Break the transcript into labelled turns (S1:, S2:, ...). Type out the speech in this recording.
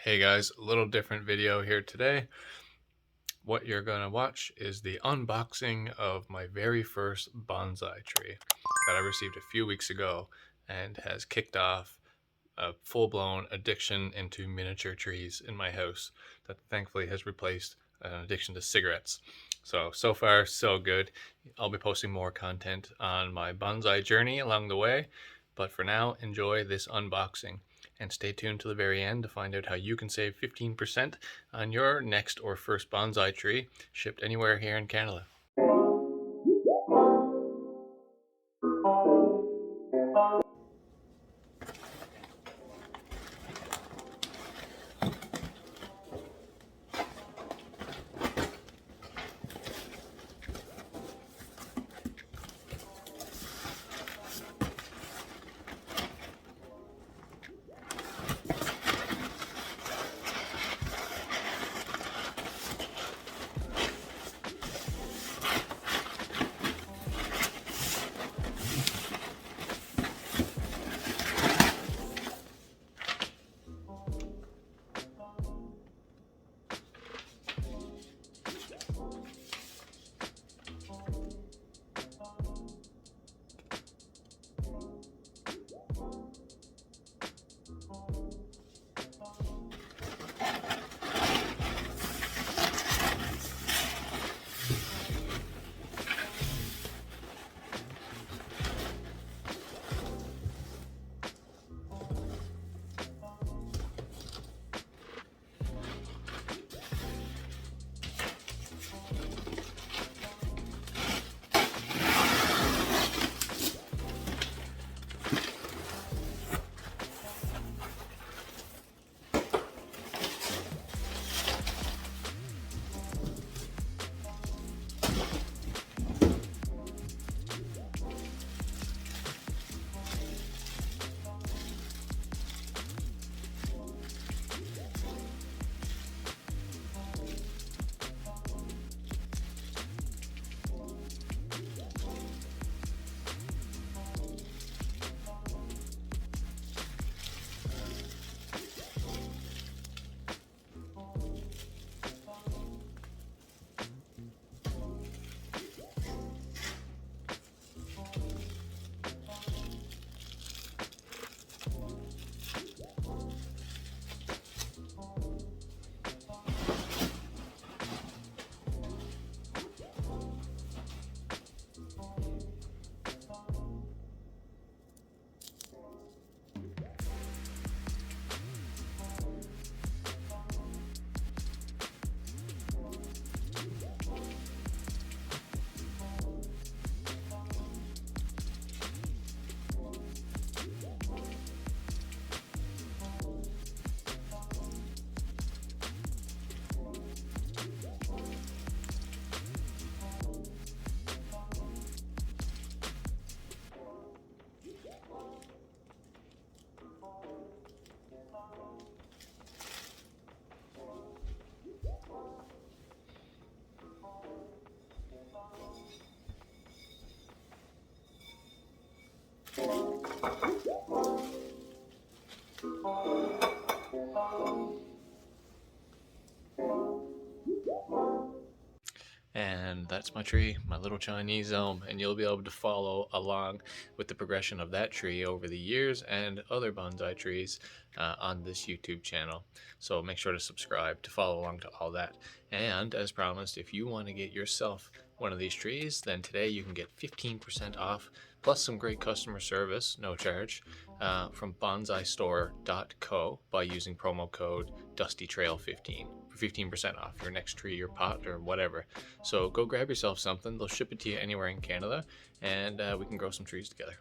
S1: Hey guys, a little different video here today. What you're going to watch is the unboxing of my very first bonsai tree that I received a few weeks ago and has kicked off a full-blown addiction into miniature trees in my house that thankfully has replaced an addiction to cigarettes. So far, so good. I'll be posting more content on my bonsai journey along the way, but for now, enjoy this unboxing. And stay tuned to the very end to find out how you can save 15% on your next or first bonsai tree shipped anywhere here in Canada. And that's my tree, my little Chinese elm, and you'll be able to follow along with the progression of that tree over the years and other bonsai trees on this YouTube channel. So make sure to subscribe to follow along to all that. And as promised, if you want to get yourself one of these trees, then today you can get 15% off plus some great customer service, no charge, from bonsaistore.co by using promo code DustyTrail15 for 15% off your next tree, your pot, or whatever. So go grab yourself something. They'll ship it to you anywhere in Canada, and we can grow some trees together.